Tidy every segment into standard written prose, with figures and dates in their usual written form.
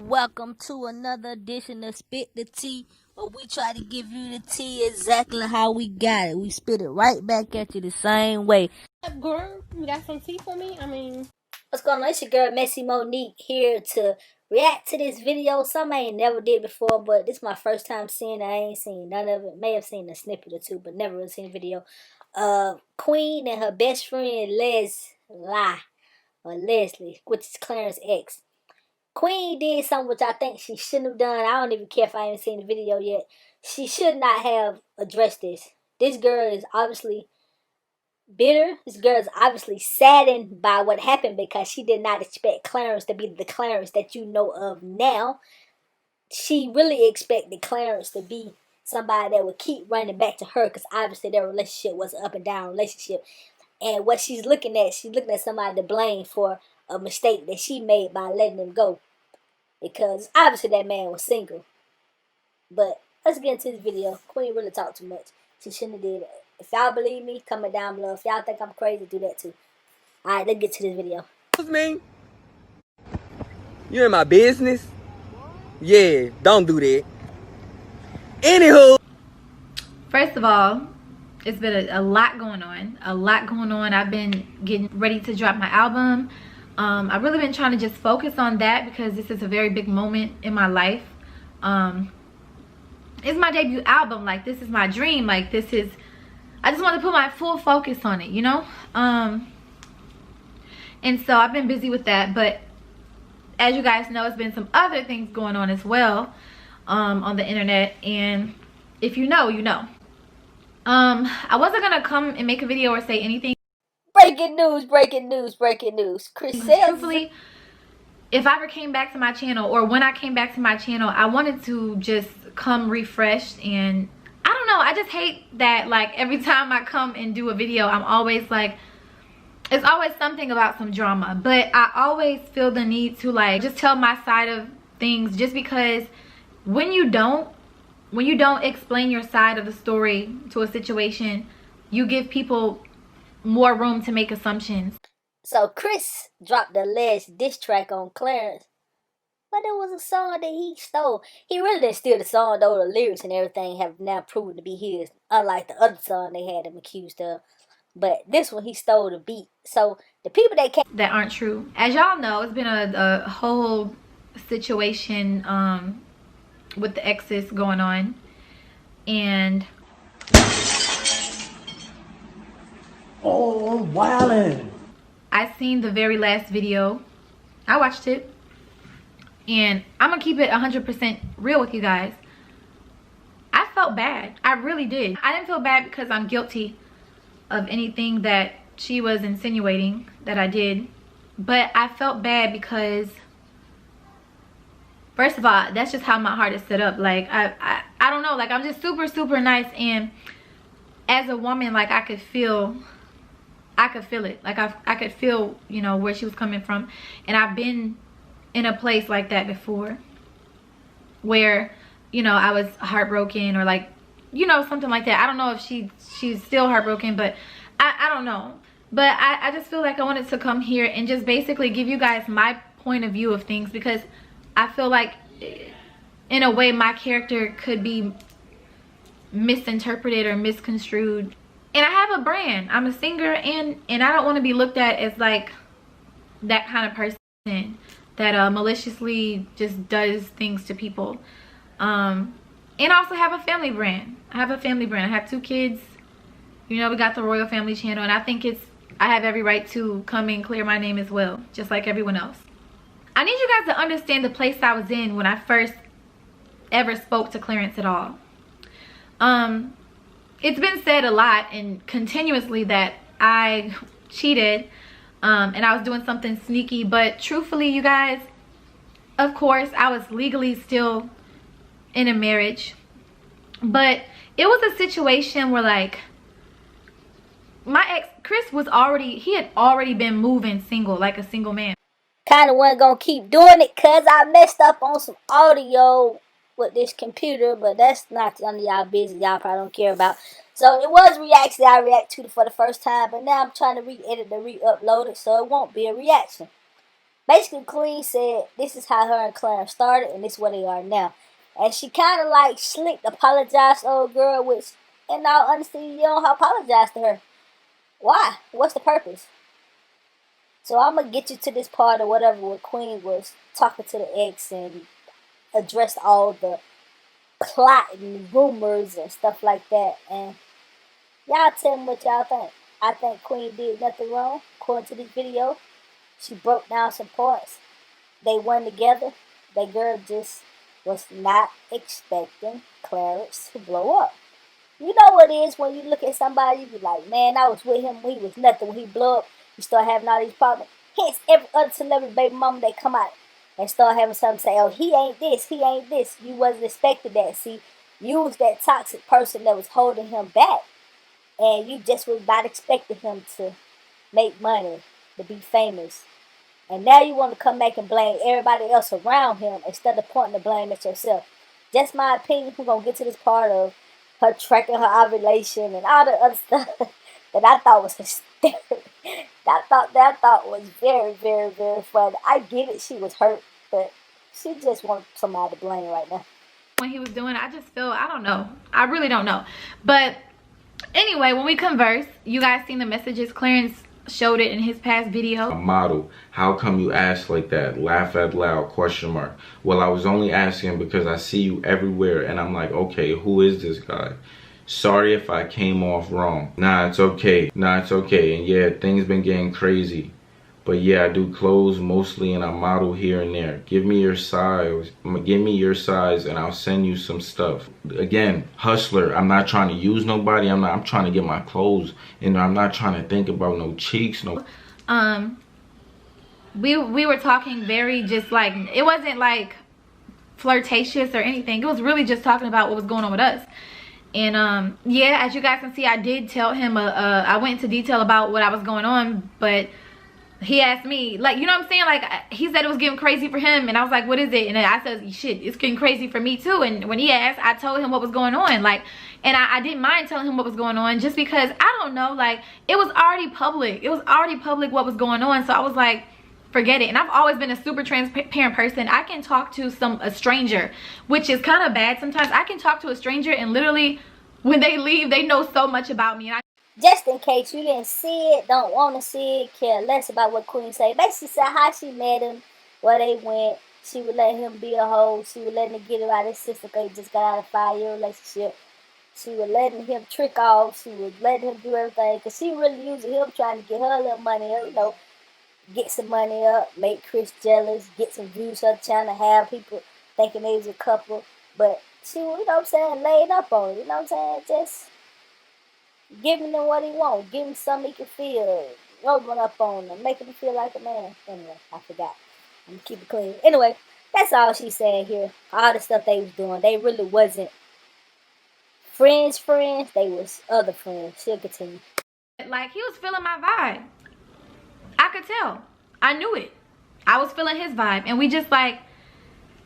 Welcome to another edition of Spit the Tea, where we try to give you the tea exactly how we got it. We spit it right back at you the same way. Girl, you got some tea for me? What's going on? It's your girl Messy Monique here to react to this video. Something I ain't never did before, but this is my first time seeing it. I ain't seen none of it. May have seen a snippet or two, but never really seen a video. Queen and her best friend Leslie, which is Clarence's ex. Queen did something which I think she shouldn't have done. I don't even care if I haven't seen the video yet. She should not have addressed this. This girl is obviously bitter. This girl is obviously saddened by what happened because she did not expect Clarence to be the Clarence that you know of now. She really expected Clarence to be somebody that would keep running back to her because obviously their relationship was an up and down relationship. And what she's looking at somebody to blame for a mistake that she made by letting him go. Because obviously that man was single. But let's get into this video. Queen really talked too much. She shouldn't have did it. If y'all believe me, comment down below. If y'all think I'm crazy, do that too. Alright, let's get to this video. Excuse me? You in my business? Yeah, don't do that. Anywho. First of all, it's been a lot going on. I've been getting ready to drop my album. I've really been trying to just focus on that because this is a very big moment in my life. It's my debut album. Like, this is my dream. Like, I just want to put my full focus on it, you know? And so I've been busy with that. But as you guys know, it's been some other things going on as well on the internet. And if you know, you know. I wasn't going to come and make a video or say anything. Breaking news. Chris says, truthfully, if I ever came back to my channel, or when I came back to my channel, I wanted to just come refreshed. And I don't know, I just hate that, like, every time I come and do a video, I'm always like, it's always something about some drama. But I always feel the need to, like, just tell my side of things, just because when you don't explain your side of the story to a situation, you give people more room to make assumptions. So Chris dropped the alleged diss track on Clarence, but it was a song that he stole. He really didn't steal the song though. The lyrics and everything have now proven to be his, unlike the other song they had him accused of. But this one, he stole the beat. So the people that aren't true. As y'all know, it's been a whole situation with the exes going on. And oh, wildin'. I seen the very last video. I watched it. And I'm gonna keep it 100% real with you guys. I felt bad. I really did. I didn't feel bad because I'm guilty of anything that she was insinuating that I did. But I felt bad because, first of all, that's just how my heart is set up. Like, I don't know. Like, I'm just super nice. And as a woman, like, I could feel it. Like, I could feel, you know, where she was coming from. And I've been in a place like that before, where, you know, I was heartbroken, or, like, you know, something like that. I don't know if she's still heartbroken, but I don't know. But I just feel like I wanted to come here and just basically give you guys my point of view of things, because I feel like, in a way, my character could be misinterpreted or misconstrued. And I have a brand. I'm a singer, and I don't want to be looked at as, like, that kind of person that maliciously just does things to people. And I also have a family brand. I have 2 kids. You know, we got the Royal Family channel, and I think I have every right to come and clear my name as well, just like everyone else. I need you guys to understand the place I was in when I first ever spoke to Clarence at all. It's been said a lot and continuously that I cheated, and I was doing something sneaky. But truthfully, you guys, of course, I was legally still in a marriage. But it was a situation where, like, my ex, Chris, he had already been moving single, like a single man. kind of wasn't going to keep doing it because I messed up on some audio with this computer, but that's not none of y'all business. Y'all probably don't care about. So it was reaction I reacted to for the first time, but now I'm trying to re-edit and re-upload it, so it won't be a reaction. Basically, Queen said this is how her and Clarence started, and this is where they are now. And she kind of like slick apologized to old girl, which, in all honesty, you don't apologize to her. Why? What's the purpose? So I'm gonna get you to this part or whatever where Queen was talking to the ex and addressed all the plot and rumors and stuff like that. And y'all tell me what y'all think. I think Queen did nothing wrong. According to this video, she broke down some points. They won together. That girl just was not expecting Clarence to blow up. You know what it is when you look at somebody, you be like, man, I was with him when he was nothing. When he blew up, you start having all these problems. Hence, every other celebrity baby mama that come out and start having something say, oh, he ain't this, he ain't this. You wasn't expecting that. See, you was that toxic person that was holding him back. And you just was not expecting him to make money, to be famous. And now you want to come back and blame everybody else around him instead of pointing the blame at yourself. Just my opinion. We're going to get to this part of her tracking her ovulation and all the other stuff that I thought was hysterical. that I thought was very, very, very funny. I get it. She was hurt, but she just wants somebody to blame right now. When he was doing it, I just feel, I don't know. I really don't know. But anyway, when we converse, you guys seen the messages. Clarence showed it in his past video. A model, how come you ask like that? Laugh out loud, question mark. Well, I was only asking because I see you everywhere and I'm like, okay, who is this guy? Sorry if I came off wrong. Nah, it's okay. Nah, it's okay. And yeah, things been getting crazy. But yeah, I do clothes mostly and I model here and there. Give me your size and I'll send you some stuff. Again, hustler. I'm not trying to use nobody. I'm trying to get my clothes. And I'm not trying to think about no cheeks. No. We were talking very just like, it wasn't like flirtatious or anything. It was really just talking about what was going on with us. And yeah, as you guys can see, I did tell him, I went into detail about what I was going on, but he asked me, like, you know what I'm saying? Like, he said it was getting crazy for him. And I was like, what is it? And I said, shit, it's getting crazy for me too. And when he asked, I told him what was going on. Like, and I didn't mind telling him what was going on just because, I don't know, like, it was already public. It was already public what was going on. So I was like, forget it. And I've always been a super transparent person. I can talk to a stranger, which is kind of bad sometimes. I can talk to a stranger and literally when they leave, they know so much about me. And just in case you didn't see it, don't want to see it, care less about what Queen say. Basically said how she met him, where they went. She would let him be a hoe. She would let him get it out of his sister because he just got out of a 5-year relationship. She would letting him trick off. She would letting him do everything because she really using him trying to get her a little money, you know, get some money up, make Chris jealous, get some views her channel, have people thinking they was a couple. But she, you know what I'm saying, laid up on it, you know what I'm saying, just giving him what he wants, giving him something he can feel, rolling up on him, making him feel like a man. Anyway, I forgot. I'm gonna keep it clean. Anyway, that's all she's saying here. All the stuff they was doing, they really wasn't friends, they was other friends. She'll continue. Like, he was feeling my vibe. I could tell. I knew it. I was feeling his vibe. And we just like,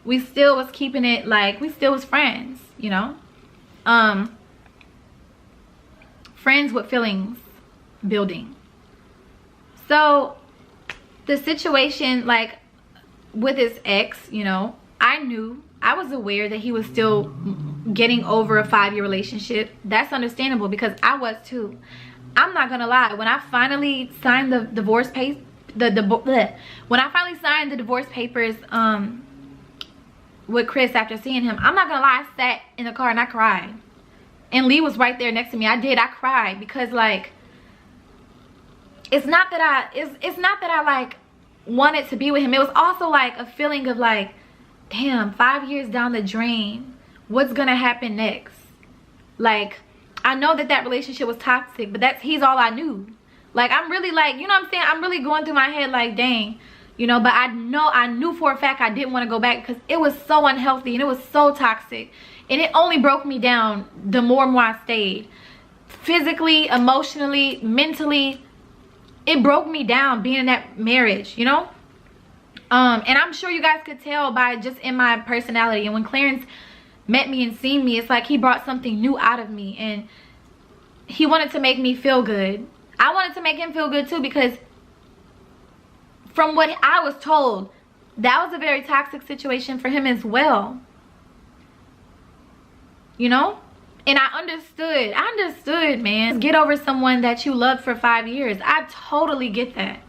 we still was keeping it like, we still was friends, you know? Friends with feelings building. So the situation, like with his ex, you know, I was aware that he was still getting over a 5-year relationship. That's understandable because I was too. I'm not gonna lie, when I finally signed the divorce papers, when I finally signed the divorce papers with Chris after seeing him, I'm not gonna lie, I sat in the car and I cried. And Lee was right there next to me. I cried because like, it's not that I like wanted to be with him. It was also like a feeling of like, damn, 5 years down the drain, what's gonna happen next? Like, I know that relationship was toxic, but he's all I knew. Like, I'm really like, you know what I'm saying? I'm really going through my head like, dang, you know, but I knew for a fact I didn't want to go back because it was so unhealthy and it was so toxic. And it only broke me down the more and more I stayed. Physically, emotionally, mentally, it broke me down being in that marriage, you know? And I'm sure you guys could tell by just in my personality. And when Clarence met me and seen me, it's like he brought something new out of me. And he wanted to make me feel good. I wanted to make him feel good too because from what I was told, that was a very toxic situation for him as well. You know? And I understood, man. Get over someone that you loved for 5 years. I totally get that.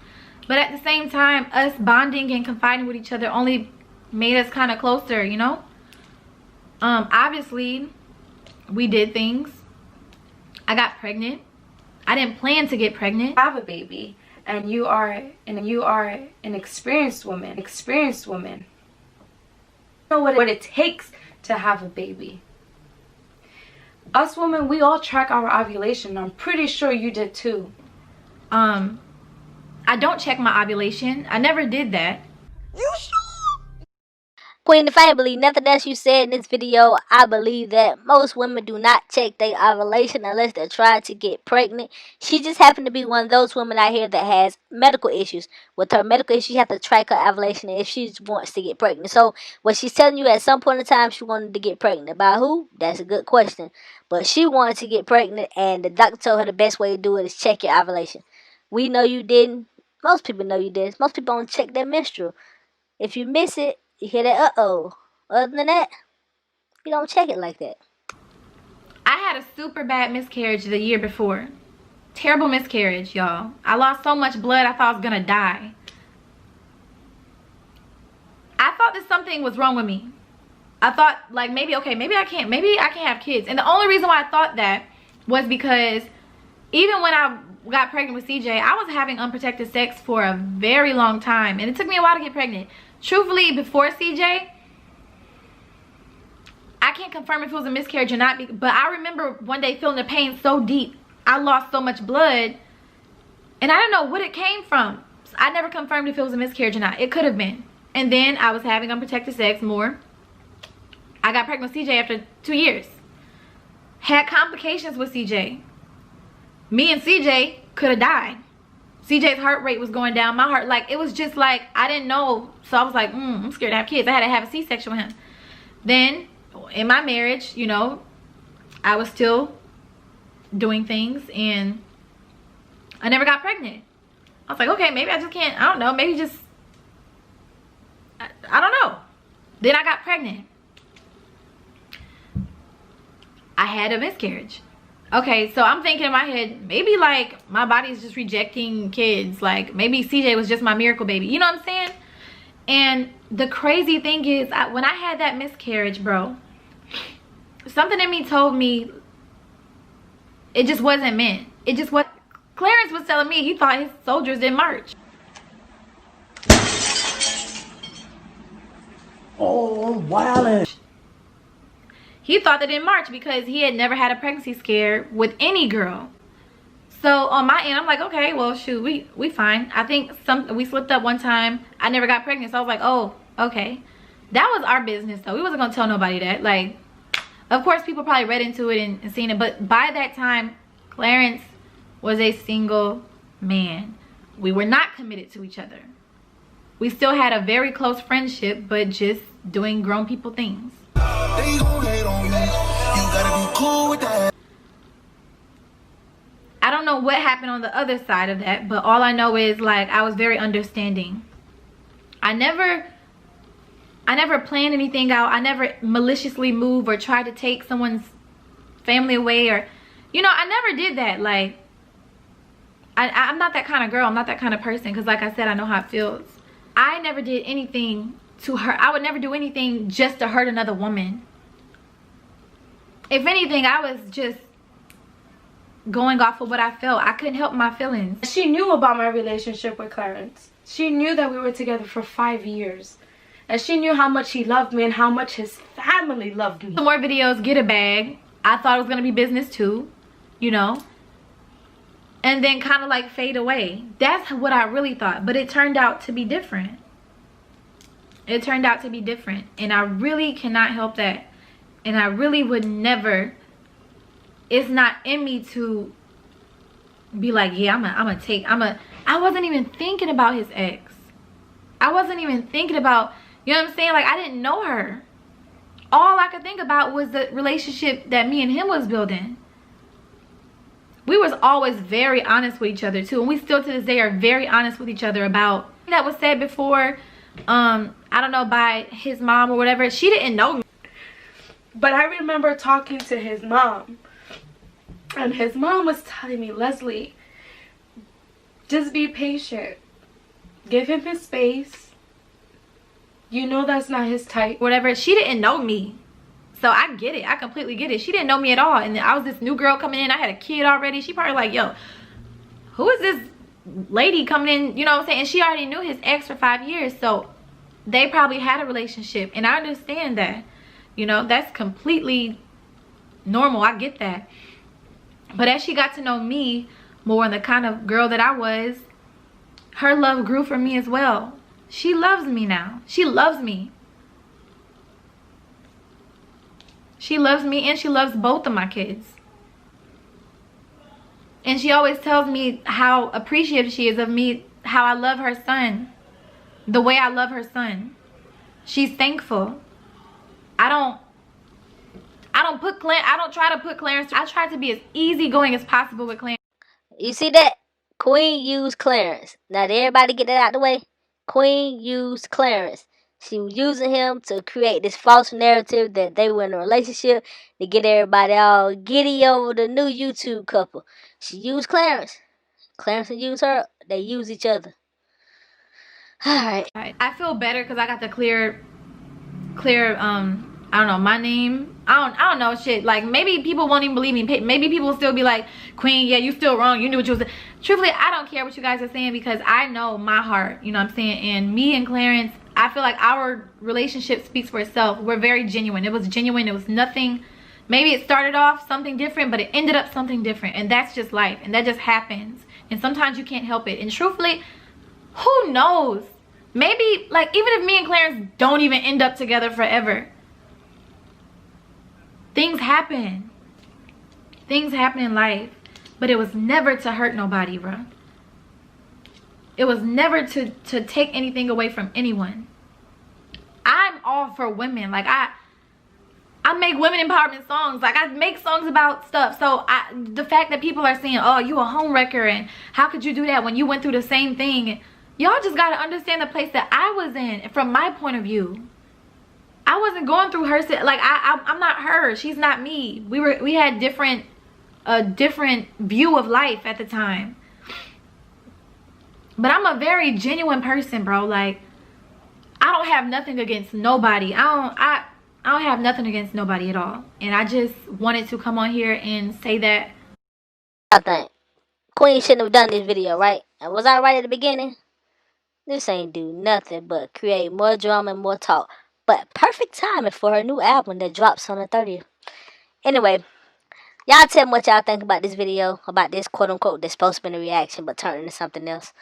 But at the same time, us bonding and confiding with each other only made us kind of closer, you know? Obviously, we did things. I got pregnant. I didn't plan to get pregnant. Have a baby, and you are an experienced woman. You know what it takes to have a baby. Us women, we all track our ovulation. I'm pretty sure you did too. I don't check my ovulation. I never did that. You sure? Queen, if I ain't believe nothing else you said in this video, I believe that most women do not check their ovulation unless they're trying to get pregnant. She just happened to be one of those women out here that has medical issues. With her medical issues, she has to track her ovulation if she wants to get pregnant. So, what she's telling you, at some point in time, she wanted to get pregnant. By who? That's a good question. But she wanted to get pregnant, and the doctor told her the best way to do it is check your ovulation. We know you didn't. Most people know you did. Most people don't check their menstrual. If you miss it, you hear that uh-oh. Other than that, you don't check it like that. I had a super bad miscarriage the year before. Terrible miscarriage, y'all. I lost so much blood I thought I was gonna die. I thought that something was wrong with me. I thought, like, maybe I can't have kids. And the only reason why I thought that was because even when I got pregnant with CJ, I was having unprotected sex for a very long time, and it took me a while to get pregnant. Truthfully, before CJ, I can't confirm if it was a miscarriage or not, but I remember one day feeling the pain so deep. I lost so much blood, and I don't know what it came from. I never confirmed if it was a miscarriage or not. It could have been. And then I was having unprotected sex more. I got pregnant with CJ after 2 years. Had complications with CJ. Me and CJ could have died. CJ's heart rate was going down. My heart, like, it was just like, I didn't know. So I was like, I'm scared to have kids. I had to have a C-section with him. Then, in my marriage, you know, I was still doing things, and I never got pregnant. I was like, okay, maybe I just can't, I don't know, maybe just, I don't know. Then I got pregnant. I had a miscarriage. Okay, so I'm thinking in my head, maybe like my body is just rejecting kids. Like maybe CJ was just my miracle baby. You know what I'm saying? And the crazy thing is, when I had that miscarriage, bro, something in me told me it just wasn't meant. It just what Clarence was telling me. He thought his soldiers didn't march. Oh, wow. He thought they didn't march because he had never had a pregnancy scare with any girl. So on my end, I'm like, okay, well, shoot, we fine. I think we slipped up one time. I never got pregnant, so I was like, oh, okay. That was our business, though. We wasn't gonna tell nobody that. Like, of course, people probably read into it and seen it, but by that time, Clarence was a single man. We were not committed to each other. We still had a very close friendship, but just doing grown people things. They gon' hate on you. You gotta be cool with that. I don't know what happened on the other side of that, but all I know is, like, I was very understanding. I never planned anything out. I never maliciously moved or tried to take someone's family away, or, you know, I never did that. Like, I'm not that kind of girl. I'm not that kind of person, because like I said, I know how it feels. I never did anything to hurt. I would never do anything just to hurt another woman. If anything, I was just going off of what I felt. I couldn't help my feelings. She knew about my relationship with Clarence. She knew that we were together for 5 years. And she knew how much he loved me and how much his family loved me. Some more videos, get a bag. I thought it was going to be business too, you know. And then kind of like fade away. That's what I really thought. But it turned out to be different. It turned out to be different. And I really cannot help that. And I really would never. It's not in me to be like, yeah, I wasn't even thinking about his ex. I wasn't even thinking about, you know what I'm saying? Like, I didn't know her. All I could think about was the relationship that me and him was building. We was always very honest with each other too. And we still to this day are very honest with each other about that was said before, I don't know, by his mom or whatever. She didn't know me. But I remember talking to his mom, and his mom was telling me, Leslie, just be patient. Give him his space. You know that's not his type. Whatever. She didn't know me. So I get it. I completely get it. She didn't know me at all. And I was this new girl coming in. I had a kid already. She probably like, yo, who is this lady coming in? You know what I'm saying? And she already knew his ex for 5 years. So they probably had a relationship. And I understand that. You know, that's completely normal. I get that. But as she got to know me more and the kind of girl that I was, her love grew for me as well. She loves me now. She loves me. She loves me and she loves both of my kids. And she always tells me how appreciative she is of me, how I love her son, the way I love her son. She's thankful. I don't try to put Clarence. I try to be as easygoing as possible with Clarence. You see that? Queen used Clarence. Now, did everybody get that out the way? Queen used Clarence. She was using him to create this false narrative that they were in a relationship to get everybody all giddy over the new YouTube couple. She used Clarence. Clarence used her. They use each other. Alright. I feel better because I got to clear I don't know, my name. I don't know shit. Like, maybe people won't even believe me. Maybe people will still be like, Queen, yeah, you still wrong. You knew what you was saying. Truthfully, I don't care what you guys are saying because I know my heart. You know what I'm saying? And me and Clarence, I feel like our relationship speaks for itself. We're very genuine. It was genuine. It was nothing. Maybe it started off something different, but it ended up something different. And that's just life. And that just happens. And sometimes you can't help it. And truthfully, who knows? Maybe, like, even if me and Clarence don't even end up together forever, things happen. Things happen in life. But it was never to hurt nobody, bro. It was never to take anything away from anyone. I'm all for women. Like, I make women empowerment songs. Like, I make songs about stuff. So the fact that people are saying, oh, you a homewrecker, and how could you do that when you went through the same thing? Y'all just gotta understand the place that I was in from my point of view. I wasn't going through her, like, I'm not her. She's not me. We had a different view of life at the time. But I'm a very genuine person, bro. Like, I don't have nothing against nobody. I don't have nothing against nobody at all. And I just wanted to come on here and say that. I think Queen shouldn't have done this video, right? And was I right at the beginning? This ain't do nothing but create more drama and more talk. But perfect timing for her new album that drops on the 30th. Anyway, y'all tell me what y'all think about this video. About this quote-unquote that's supposed to be a reaction but turned into something else.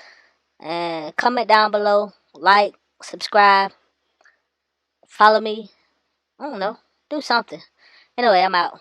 And comment down below. Like, subscribe. Follow me. I don't know. Do something. Anyway, I'm out.